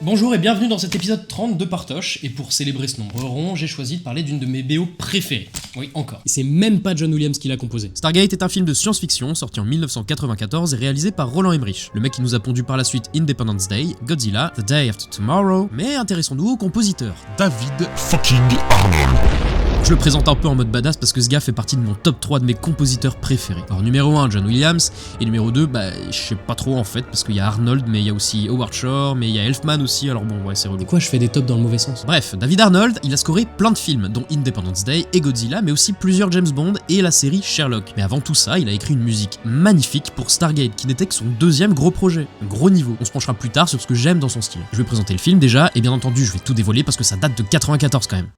Bonjour et bienvenue dans cet épisode 30 de Partoche, et pour célébrer ce nombre rond, j'ai choisi de parler d'une de mes BO préférées. Oui, encore. Et c'est même pas John Williams qui l'a composé. Stargate est un film de science-fiction sorti en 1994 et réalisé par Roland Emmerich, le mec qui nous a pondu par la suite Independence Day, Godzilla, The Day After Tomorrow, mais intéressons-nous au compositeur. David fucking Arnold. Je le présente un peu en mode badass parce que ce gars fait partie de mon top 3 de mes compositeurs préférés. Alors numéro 1, John Williams, et numéro 2, je sais pas trop en fait, parce qu'il y a Arnold, mais il y a aussi Howard Shore, mais il y a Elfman aussi, alors bon, ouais, c'est relou. Et quoi, je fais des tops dans le mauvais sens? Bref, David Arnold, il a scoré plein de films, dont Independence Day et Godzilla, mais aussi plusieurs James Bond et la série Sherlock. Mais avant tout ça, il a écrit une musique magnifique pour Stargate, qui n'était que son deuxième gros projet. Un gros niveau. On se penchera plus tard sur ce que j'aime dans son style. Je vais présenter le film déjà, et bien entendu, je vais tout dévoiler parce que ça date de 94 quand même.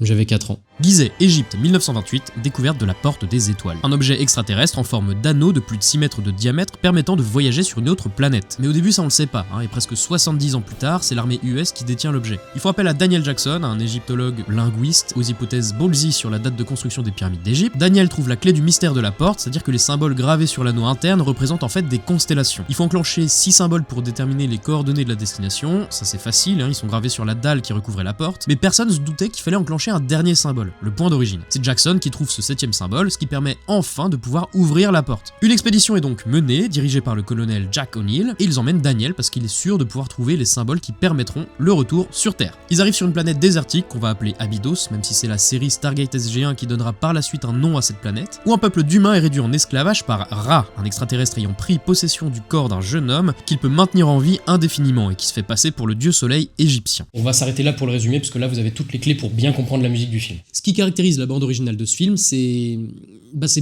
J'avais 4 ans. Gizeh, Égypte, 1928, découverte de la Porte des Étoiles. Un objet extraterrestre en forme d'anneau de plus de 6 mètres de diamètre permettant de voyager sur une autre planète. Mais au début ça on le sait pas, et presque 70 ans plus tard, c'est l'armée US qui détient l'objet. Il faut appel à Daniel Jackson, un égyptologue linguiste, aux hypothèses ballsy sur la date de construction des pyramides d'Égypte. Daniel trouve la clé du mystère de la porte, c'est-à-dire que les symboles gravés sur l'anneau interne représentent en fait des constellations. Il faut enclencher 6 symboles pour déterminer les coordonnées de la destination, ça c'est facile, ils sont gravés sur la dalle qui recouvrait la porte, mais personne se doutait qu'il fallait enclencher un dernier symbole, le point d'origine. C'est Jackson qui trouve ce 7ème symbole, ce qui permet enfin de pouvoir ouvrir la porte. Une expédition est donc menée, dirigée par le colonel Jack O'Neill, et ils emmènent Daniel parce qu'il est sûr de pouvoir trouver les symboles qui permettront le retour sur Terre. Ils arrivent sur une planète désertique qu'on va appeler Abydos, même si c'est la série Stargate SG-1 qui donnera par la suite un nom à cette planète, où un peuple d'humains est réduit en esclavage par Ra, un extraterrestre ayant pris possession du corps d'un jeune homme qu'il peut maintenir en vie indéfiniment et qui se fait passer pour le dieu soleil égyptien. On va s'arrêter là pour le résumé parce que là vous avez toutes les clés pour bien comprendre la musique du film. Ce qui caractérise la bande originale de ce film, c'est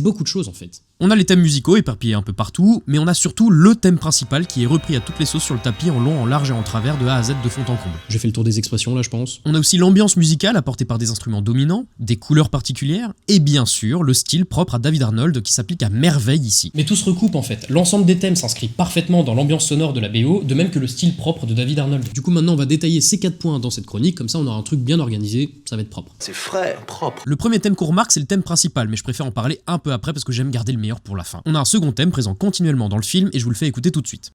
beaucoup de choses en fait. On a les thèmes musicaux éparpillés un peu partout, mais on a surtout le thème principal qui est repris à toutes les sauces sur le tapis en long, en large et en travers de A à Z de fond en comble. J'ai fait le tour des expressions là, je pense. On a aussi l'ambiance musicale apportée par des instruments dominants, des couleurs particulières, et bien sûr le style propre à David Arnold qui s'applique à merveille ici. Mais tout se recoupe en fait, l'ensemble des thèmes s'inscrit parfaitement dans l'ambiance sonore de la BO, de même que le style propre de David Arnold. Du coup maintenant on va détailler ces 4 points dans cette chronique, comme ça on aura un truc bien organisé, ça va être propre. C'est frais, propre. Le premier thème qu'on remarque c'est le thème principal, mais je préfère en parler un peu après parce que j'aime garder le meilleur pour la fin. On a un second thème présent continuellement dans le film et je vous le fais écouter tout de suite.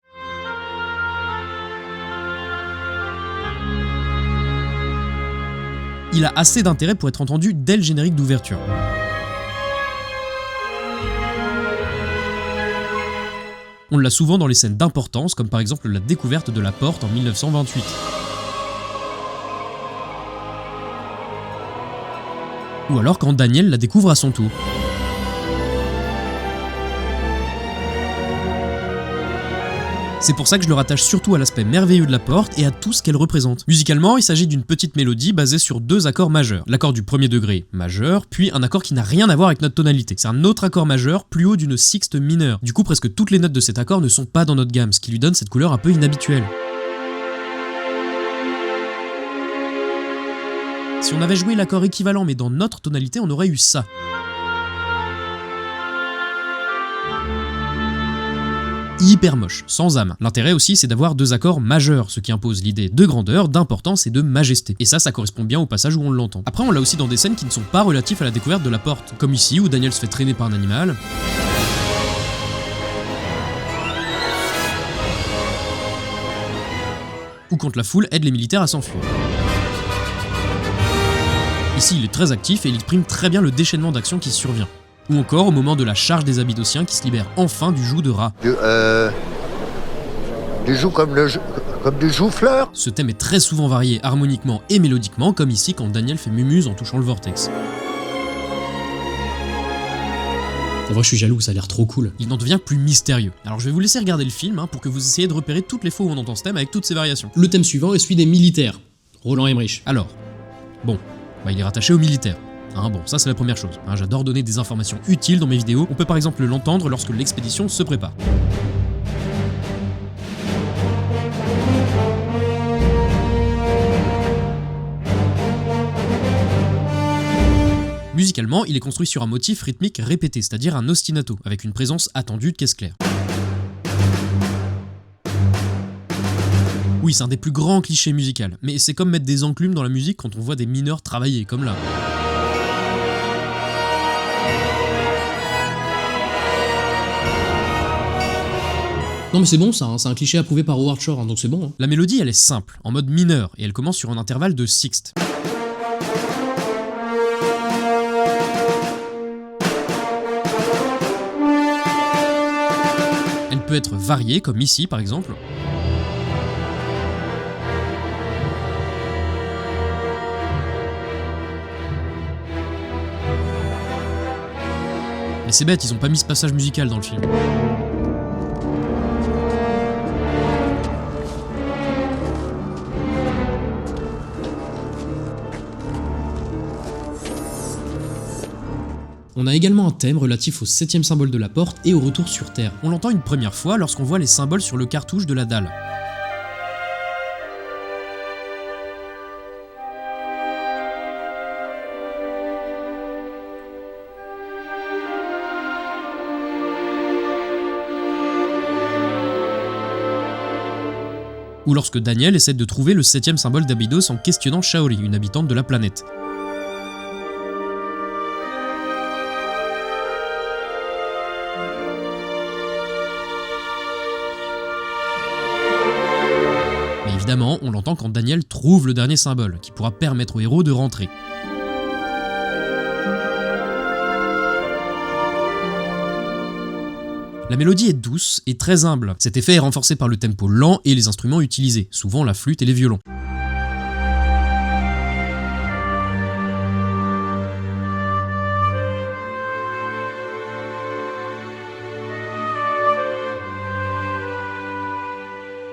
Il a assez d'intérêt pour être entendu dès le générique d'ouverture. On l'a souvent dans les scènes d'importance, comme par exemple la découverte de la porte en 1928. Ou alors quand Daniel la découvre à son tour. C'est pour ça que je le rattache surtout à l'aspect merveilleux de la porte et à tout ce qu'elle représente. Musicalement, il s'agit d'une petite mélodie basée sur 2 accords majeurs. L'accord du premier degré majeur, puis un accord qui n'a rien à voir avec notre tonalité. C'est un autre accord majeur plus haut d'une sixte mineure. Du coup, presque toutes les notes de cet accord ne sont pas dans notre gamme, ce qui lui donne cette couleur un peu inhabituelle. Si on avait joué l'accord équivalent mais dans notre tonalité, on aurait eu ça. Hyper moche, sans âme. L'intérêt aussi c'est d'avoir 2 accords majeurs, ce qui impose l'idée de grandeur, d'importance et de majesté. Et ça correspond bien au passage où on l'entend. Après on l'a aussi dans des scènes qui ne sont pas relatifs à la découverte de la porte, comme ici où Daniel se fait traîner par un animal. Ou quand la foule aide les militaires à s'enfuir. Ici il est très actif et il exprime très bien le déchaînement d'action qui survient. Ou encore au moment de la charge des Abydosiens qui se libèrent enfin du joug de Ra. Du joug comme du chou-fleur. Ce thème est très souvent varié harmoniquement et mélodiquement, comme ici quand Daniel fait mumuse en touchant le vortex. En vrai je suis jaloux, ça a l'air trop cool. Il n'en devient plus mystérieux. Alors je vais vous laisser regarder le film pour que vous essayiez de repérer toutes les fois où on entend ce thème avec toutes ses variations. Le thème suivant est celui des militaires. Roland Emmerich. Alors, bon, il est rattaché aux militaires. Bon, ça c'est la première chose. J'adore donner des informations utiles dans mes vidéos. On peut par exemple l'entendre lorsque l'expédition se prépare. Musicalement, il est construit sur un motif rythmique répété, c'est-à-dire un ostinato, avec une présence attendue de caisse claire. Oui, c'est un des plus grands clichés musicaux, mais c'est comme mettre des enclumes dans la musique quand on voit des mineurs travailler, comme là. Non mais c'est bon ça, hein, c'est un cliché approuvé par Howard Shore, hein, donc c'est bon. Hein. La mélodie, elle est simple, en mode mineur, et elle commence sur un intervalle de sixte. Elle peut être variée, comme ici par exemple. Mais c'est bête, ils ont pas mis ce passage musical dans le film. On a également un thème relatif au 7ème symbole de la porte et au retour sur Terre. On l'entend une première fois lorsqu'on voit les symboles sur le cartouche de la dalle. Ou lorsque Daniel essaie de trouver le 7ème symbole d'Abydos en questionnant Shaori, une habitante de la planète. Mais évidemment, on l'entend quand Daniel trouve le dernier symbole, qui pourra permettre au héros de rentrer. La mélodie est douce et très humble. Cet effet est renforcé par le tempo lent et les instruments utilisés, souvent la flûte et les violons.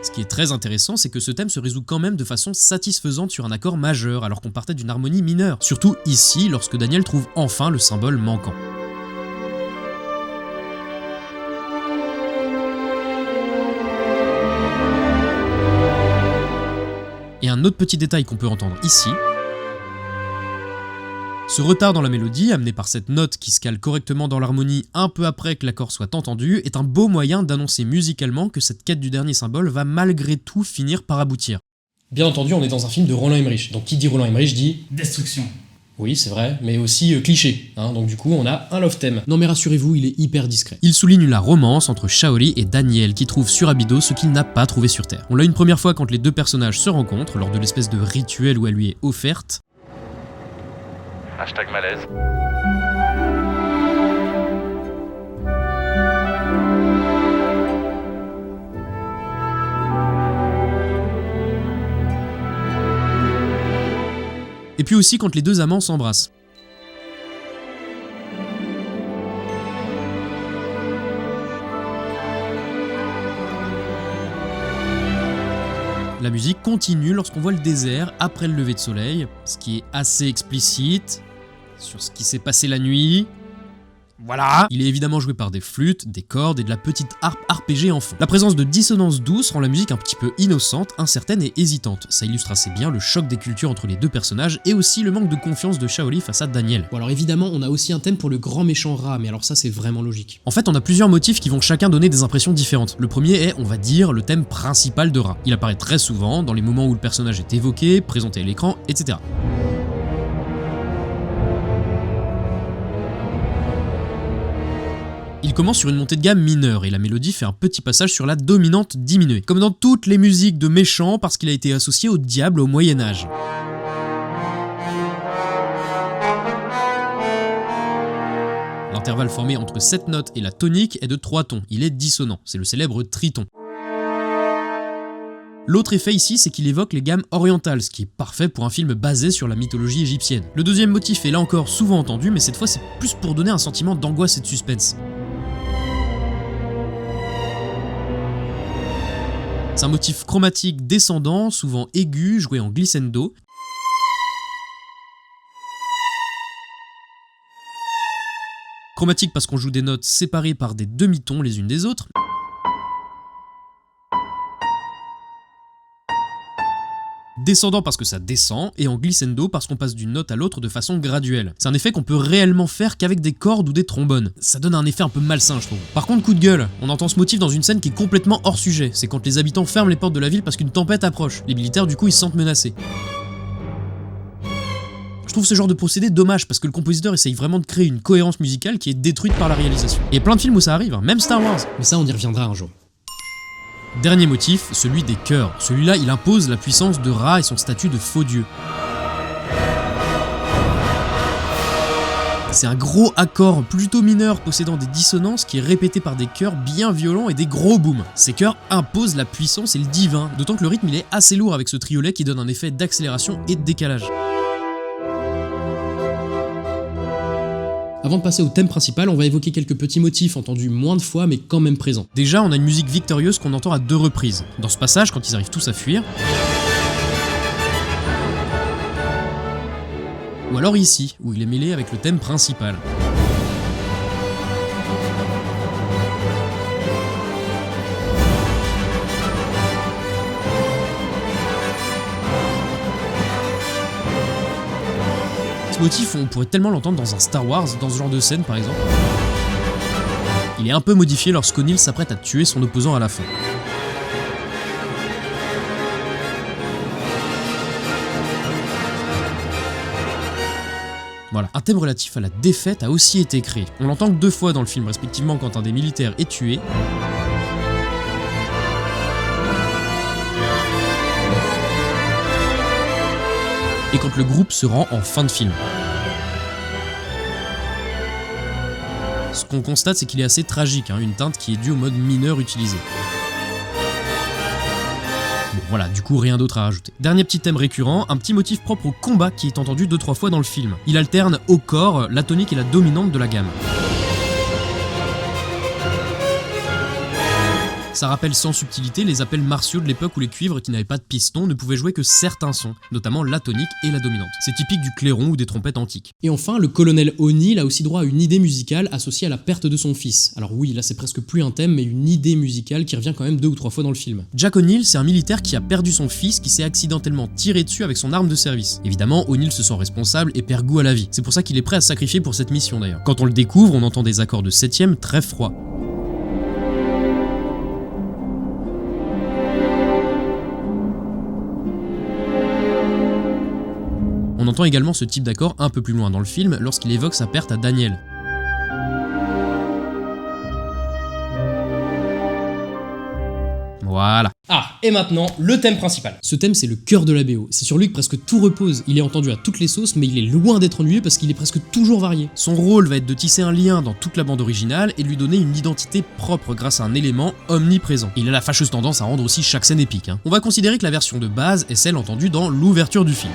Ce qui est très intéressant, c'est que ce thème se résout quand même de façon satisfaisante sur un accord majeur, alors qu'on partait d'une harmonie mineure. Surtout ici, lorsque Daniel trouve enfin le symbole manquant. Et un autre petit détail qu'on peut entendre ici, ce retard dans la mélodie, amené par cette note qui se cale correctement dans l'harmonie un peu après que l'accord soit entendu, est un beau moyen d'annoncer musicalement que cette quête du dernier symbole va malgré tout finir par aboutir. Bien entendu, on est dans un film de Roland Emmerich, donc qui dit Roland Emmerich dit... Destruction. Oui, c'est vrai, mais aussi cliché, hein, donc du coup on a un love theme. Non mais rassurez-vous, il est hyper discret. Il souligne la romance entre Shaori et Daniel qui trouve sur Abydos ce qu'il n'a pas trouvé sur Terre. On l'a une première fois quand les deux personnages se rencontrent, lors de l'espèce de rituel où elle lui est offerte. #malaise. Et puis aussi quand les deux amants s'embrassent. La musique continue lorsqu'on voit le désert après le lever de soleil, ce qui est assez explicite sur ce qui s'est passé la nuit. Voilà. Il est évidemment joué par des flûtes, des cordes et de la petite harpe arpégée en fond. La présence de dissonances douces rend la musique un petit peu innocente, incertaine et hésitante. Ça illustre assez bien le choc des cultures entre les deux personnages et aussi le manque de confiance de Shaori face à Daniel. Bon alors évidemment, on a aussi un thème pour le grand méchant rat, mais alors ça c'est vraiment logique. En fait, on a plusieurs motifs qui vont chacun donner des impressions différentes. Le premier est, on va dire, le thème principal de Ra. Il apparaît très souvent dans les moments où le personnage est évoqué, présenté à l'écran, etc. Il commence sur une montée de gamme mineure et la mélodie fait un petit passage sur la dominante diminuée, comme dans toutes les musiques de méchants parce qu'il a été associé au diable au Moyen-Âge. L'intervalle formé entre cette note et la tonique est de 3 tons, il est dissonant, c'est le célèbre triton. L'autre effet ici, c'est qu'il évoque les gammes orientales, ce qui est parfait pour un film basé sur la mythologie égyptienne. Le deuxième motif est là encore souvent entendu, mais cette fois c'est plus pour donner un sentiment d'angoisse et de suspense. C'est un motif chromatique descendant, souvent aigu, joué en glissando. Chromatique parce qu'on joue des notes séparées par des demi-tons les unes des autres. Descendant parce que ça descend, et en glissando parce qu'on passe d'une note à l'autre de façon graduelle. C'est un effet qu'on peut réellement faire qu'avec des cordes ou des trombones. Ça donne un effet un peu malsain, je trouve. Par contre, coup de gueule, on entend ce motif dans une scène qui est complètement hors sujet. C'est quand les habitants ferment les portes de la ville parce qu'une tempête approche. Les militaires, du coup, ils se sentent menacés. Je trouve ce genre de procédé dommage parce que le compositeur essaye vraiment de créer une cohérence musicale qui est détruite par la réalisation. Et il y a plein de films où ça arrive, hein, même Star Wars. Mais ça, on y reviendra un jour. Dernier motif, celui des chœurs. Celui-là, il impose la puissance de Ra et son statut de faux dieu. C'est un gros accord plutôt mineur possédant des dissonances qui est répété par des chœurs bien violents et des gros booms. Ces chœurs imposent la puissance et le divin, d'autant que le rythme il est assez lourd avec ce triolet qui donne un effet d'accélération et de décalage. Avant de passer au thème principal, on va évoquer quelques petits motifs entendus moins de fois mais quand même présents. Déjà, on a une musique victorieuse qu'on entend à 2 reprises. Dans ce passage, quand ils arrivent tous à fuir, ou alors ici, où il est mêlé avec le thème principal. Ce motif, on pourrait tellement l'entendre dans un Star Wars, dans ce genre de scène par exemple. Il est un peu modifié lorsqu'O'Neill s'apprête à tuer son opposant à la fin. Voilà. Un thème relatif à la défaite a aussi été créé. On l'entend que 2 fois dans le film, respectivement quand un des militaires est tué, et quand le groupe se rend en fin de film. Ce qu'on constate, c'est qu'il est assez tragique, une teinte qui est due au mode mineur utilisé. Bon voilà, du coup rien d'autre à rajouter. Dernier petit thème récurrent, un petit motif propre au combat qui est entendu 2-3 fois dans le film. Il alterne au corps la tonique et la dominante de la gamme. Ça rappelle sans subtilité les appels martiaux de l'époque où les cuivres qui n'avaient pas de piston ne pouvaient jouer que certains sons, notamment la tonique et la dominante. C'est typique du clairon ou des trompettes antiques. Et enfin, le colonel O'Neill a aussi droit à une idée musicale associée à la perte de son fils. Alors oui, là c'est presque plus un thème, mais une idée musicale qui revient quand même 2 ou 3 fois dans le film. Jack O'Neill, c'est un militaire qui a perdu son fils, qui s'est accidentellement tiré dessus avec son arme de service. Évidemment, O'Neill se sent responsable et perd goût à la vie. C'est pour ça qu'il est prêt à se sacrifier pour cette mission d'ailleurs. Quand on le découvre, on entend des accords de 7e très froids. On entend également ce type d'accord un peu plus loin dans le film lorsqu'il évoque sa perte à Daniel. Voilà. Ah, et maintenant, le thème principal. Ce thème, c'est le cœur de la BO. C'est sur lui que presque tout repose. Il est entendu à toutes les sauces, mais il est loin d'être ennuyeux parce qu'il est presque toujours varié. Son rôle va être de tisser un lien dans toute la bande originale et de lui donner une identité propre grâce à un élément omniprésent. Il a la fâcheuse tendance à rendre aussi chaque scène épique. On va considérer que la version de base est celle entendue dans l'ouverture du film.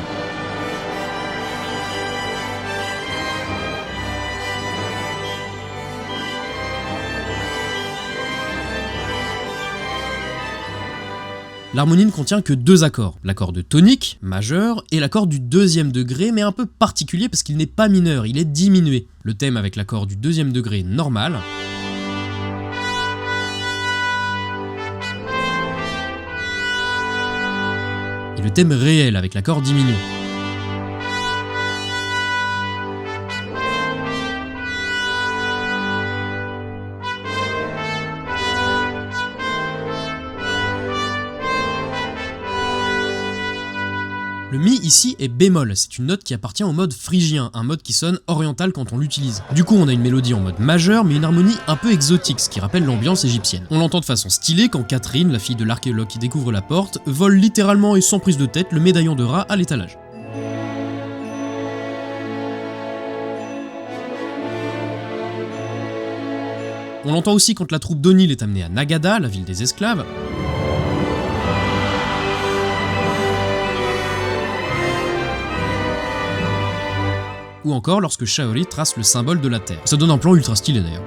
L'harmonie ne contient que 2 accords, l'accord de tonique, majeur, et l'accord du 2e degré, mais un peu particulier parce qu'il n'est pas mineur, il est diminué. Le thème avec l'accord du 2e degré normal, et le thème réel avec l'accord diminué. Le mi ici est bémol, c'est une note qui appartient au mode phrygien, un mode qui sonne oriental quand on l'utilise. Du coup on a une mélodie en mode majeur mais une harmonie un peu exotique, ce qui rappelle l'ambiance égyptienne. On l'entend de façon stylée quand Catherine, la fille de l'archéologue qui découvre la porte, vole littéralement et sans prise de tête le médaillon de Ra à l'étalage. On l'entend aussi quand la troupe d'O'Neill est amenée à Nagada, la ville des esclaves. Ou encore lorsque Shaori trace le symbole de la Terre. Ça donne un plan ultra stylé d'ailleurs.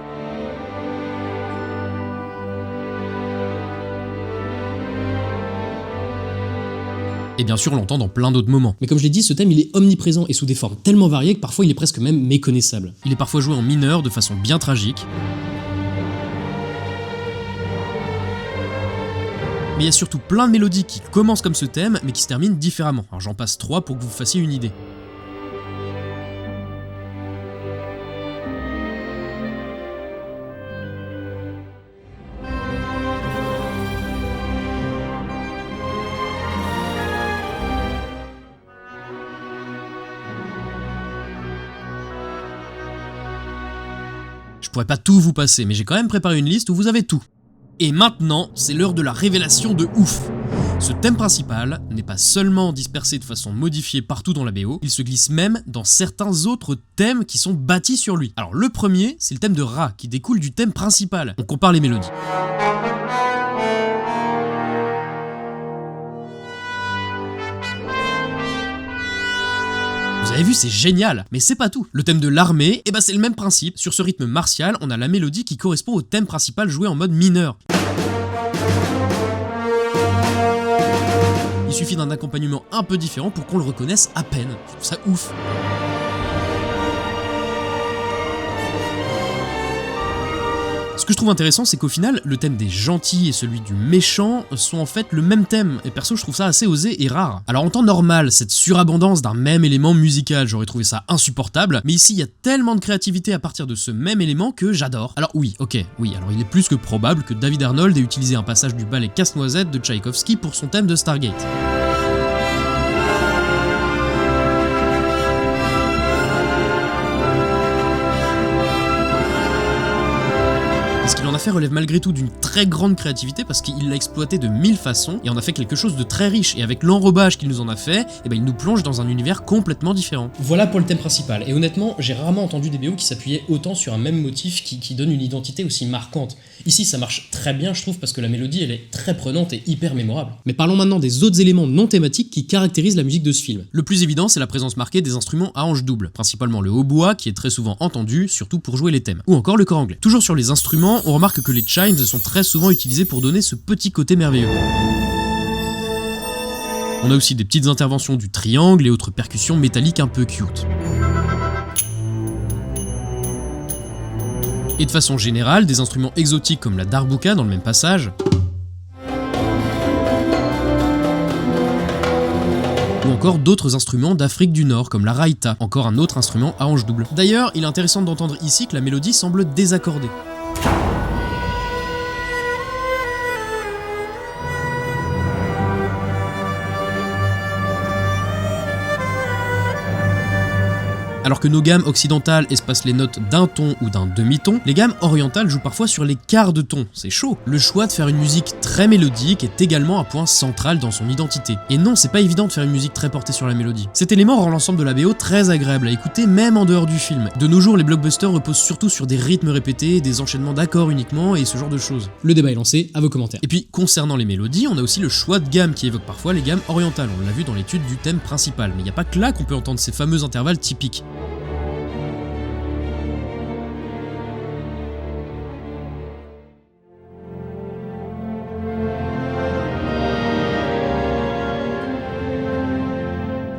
Et bien sûr, on l'entend dans plein d'autres moments. Mais comme je l'ai dit, ce thème il est omniprésent et sous des formes tellement variées que parfois il est presque même méconnaissable. Il est parfois joué en mineur de façon bien tragique. Mais il y a surtout plein de mélodies qui commencent comme ce thème, mais qui se terminent différemment. Alors j'en passe 3 pour que vous fassiez une idée. Je pourrais pas tout vous passer, mais j'ai quand même préparé une liste où vous avez tout. Et maintenant, c'est l'heure de la révélation de ouf. Ce thème principal n'est pas seulement dispersé de façon modifiée partout dans la BO, il se glisse même dans certains autres thèmes qui sont bâtis sur lui. Alors le premier, c'est le thème de Ra, qui découle du thème principal. On compare les mélodies. Vous avez vu, c'est génial, mais c'est pas tout. Le thème de l'armée, c'est le même principe. Sur ce rythme martial, on a la mélodie qui correspond au thème principal joué en mode mineur. Il suffit d'un accompagnement un peu différent pour qu'on le reconnaisse à peine. Je trouve ça ouf. Ce que je trouve intéressant, c'est qu'au final, le thème des gentils et celui du méchant sont en fait le même thème, et perso je trouve ça assez osé et rare. Alors en temps normal, cette surabondance d'un même élément musical, j'aurais trouvé ça insupportable, mais ici il y a tellement de créativité à partir de ce même élément que j'adore. Alors oui, alors il est plus que probable que David Arnold ait utilisé un passage du ballet Casse-Noisette de Tchaïkovski pour son thème de Stargate. Ce qu'il en a fait relève malgré tout d'une très grande créativité parce qu'il l'a exploité de 1000 façons et en a fait quelque chose de très riche. Et avec l'enrobage qu'il nous en a fait, il nous plonge dans un univers complètement différent. Voilà pour le thème principal. Et honnêtement, j'ai rarement entendu des BO qui s'appuyaient autant sur un même motif qui donne une identité aussi marquante. Ici, ça marche très bien, je trouve, parce que la mélodie, elle est très prenante et hyper mémorable. Mais parlons maintenant des autres éléments non thématiques qui caractérisent la musique de ce film. Le plus évident, c'est la présence marquée des instruments à hanches doubles, principalement le hautbois qui est très souvent entendu, surtout pour jouer les thèmes, ou encore le cor anglais. Toujours sur les instruments, on remarque que les chimes sont très souvent utilisés pour donner ce petit côté merveilleux. On a aussi des petites interventions du triangle et autres percussions métalliques un peu cute. Et de façon générale, des instruments exotiques comme la darbuka dans le même passage, ou encore d'autres instruments d'Afrique du Nord comme la raïta, encore un autre instrument à hanches doubles. D'ailleurs, il est intéressant d'entendre ici que la mélodie semble désaccordée. Alors que nos gammes occidentales espacent les notes d'un ton ou d'un demi-ton, les gammes orientales jouent parfois sur les quarts de ton, c'est chaud. Le choix de faire une musique très mélodique est également un point central dans son identité. Et non, c'est pas évident de faire une musique très portée sur la mélodie. Cet élément rend l'ensemble de la BO très agréable à écouter même en dehors du film. De nos jours, les blockbusters reposent surtout sur des rythmes répétés, des enchaînements d'accords uniquement et ce genre de choses. Le débat est lancé, à vos commentaires. Et puis, concernant les mélodies, on a aussi le choix de gamme qui évoque parfois les gammes orientales, on l'a vu dans l'étude du thème principal, mais il n'y a pas que là qu'on peut entendre ces fameux intervalles typiques.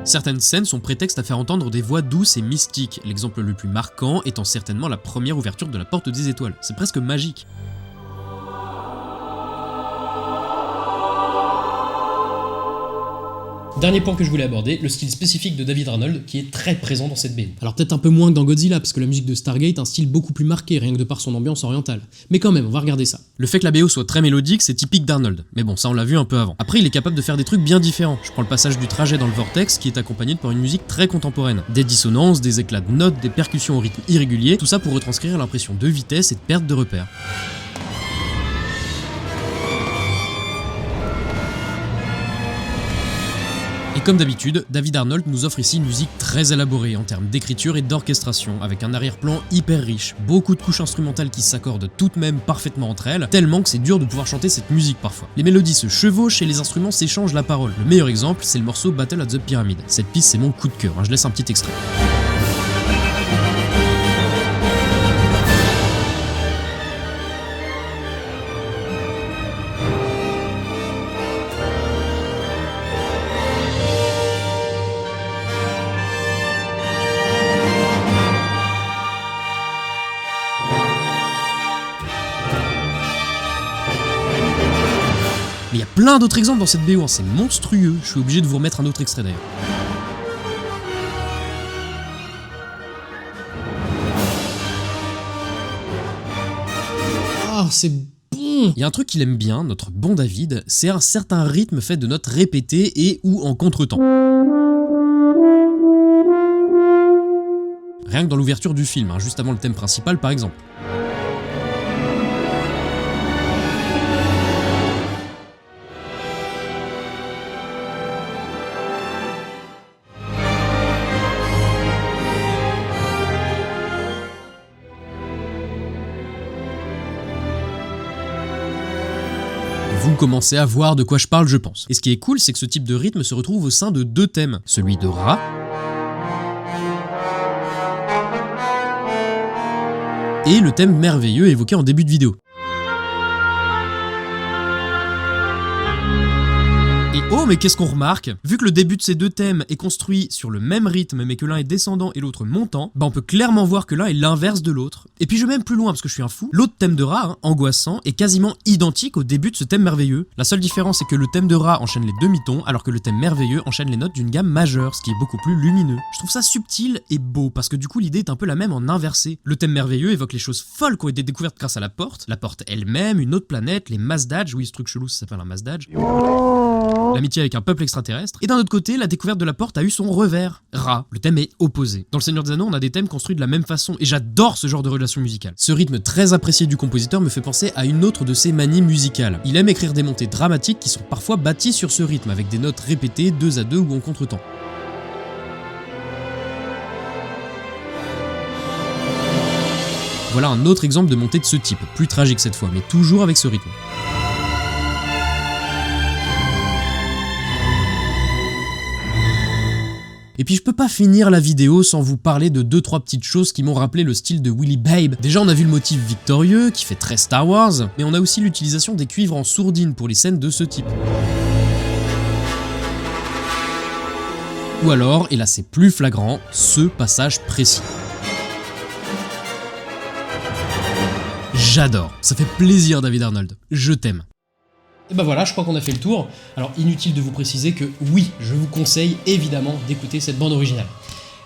Certaines scènes sont prétexte à faire entendre des voix douces et mystiques, l'exemple le plus marquant étant certainement la première ouverture de la Porte des Étoiles. C'est presque magique. Dernier point que je voulais aborder, le style spécifique de David Arnold qui est très présent dans cette BO. Alors peut-être un peu moins que dans Godzilla, parce que la musique de Stargate a un style beaucoup plus marqué, rien que de par son ambiance orientale. Mais quand même, on va regarder ça. Le fait que la BO soit très mélodique, c'est typique d'Arnold. Mais bon, ça on l'a vu un peu avant. Après, il est capable de faire des trucs bien différents. Je prends le passage du trajet dans le vortex qui est accompagné par une musique très contemporaine. Des dissonances, des éclats de notes, des percussions au rythme irrégulier, tout ça pour retranscrire l'impression de vitesse et de perte de repères. Et comme d'habitude, David Arnold nous offre ici une musique très élaborée en termes d'écriture et d'orchestration, avec un arrière-plan hyper riche, beaucoup de couches instrumentales qui s'accordent toutes mêmes parfaitement entre elles, tellement que c'est dur de pouvoir chanter cette musique parfois. Les mélodies se chevauchent et les instruments s'échangent la parole. Le meilleur exemple, c'est le morceau Battle at the Pyramid. Cette piste, c'est mon coup de cœur, je laisse un petit extrait. Mais il y a plein d'autres exemples dans cette BO, c'est monstrueux, je suis obligé de vous remettre un autre extrait d'ailleurs. Ah, c'est bon! Il y a un truc qu'il aime bien, notre bon David, c'est un certain rythme fait de notes répétées et ou en contretemps. Rien que dans l'ouverture du film, juste avant le thème principal par exemple. commencez à voir de quoi je parle, je pense. Et ce qui est cool, c'est que ce type de rythme se retrouve au sein de 2 thèmes, celui de Ra et le thème merveilleux évoqué en début de vidéo. Et oh, mais qu'est-ce qu'on remarque? Vu que le début de ces 2 thèmes est construit sur le même rythme mais que l'un est descendant et l'autre montant, bah on peut clairement voir que l'un est l'inverse de l'autre. Et puis je vais même plus loin parce que je suis un fou. L'autre thème de Ra, angoissant, est quasiment identique au début de ce thème merveilleux. La seule différence c'est que le thème de Ra enchaîne les demi-tons alors que le thème merveilleux enchaîne les notes d'une gamme majeure, ce qui est beaucoup plus lumineux. Je trouve ça subtil et beau parce que du coup l'idée est un peu la même en inversé. Le thème merveilleux évoque les choses folles qui ont été découvertes grâce à la porte elle-même, une autre planète, les Mazdadj, oui ce truc chelou ça s'appelle un Mazdadj. L'amitié avec un peuple extraterrestre, et d'un autre côté, la découverte de la porte a eu son revers. Ra, le thème est opposé. Dans le Seigneur des Anneaux, on a des thèmes construits de la même façon, et j'adore ce genre de relation musicale. Ce rythme très apprécié du compositeur me fait penser à une autre de ses manies musicales. Il aime écrire des montées dramatiques qui sont parfois bâties sur ce rythme, avec des notes répétées 2 à 2 ou en contretemps. Voilà un autre exemple de montée de ce type, plus tragique cette fois, mais toujours avec ce rythme. Et puis je peux pas finir la vidéo sans vous parler de 2-3 petites choses qui m'ont rappelé le style de Willy Babe. Déjà on a vu le motif victorieux, qui fait très Star Wars, mais on a aussi l'utilisation des cuivres en sourdine pour les scènes de ce type. Ou alors, et là c'est plus flagrant, ce passage précis. J'adore, ça fait plaisir David Arnold, je t'aime. Et bah voilà, je crois qu'on a fait le tour. Alors inutile de vous préciser que oui, je vous conseille évidemment d'écouter cette bande originale.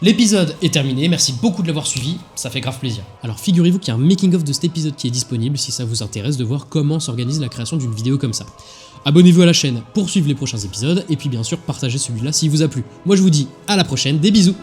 L'épisode est terminé, merci beaucoup de l'avoir suivi, ça fait grave plaisir. Alors figurez-vous qu'il y a un making of de cet épisode qui est disponible si ça vous intéresse de voir comment s'organise la création d'une vidéo comme ça. Abonnez-vous à la chaîne pour suivre les prochains épisodes, et puis bien sûr partagez celui-là s'il vous a plu. Moi je vous dis à la prochaine, des bisous.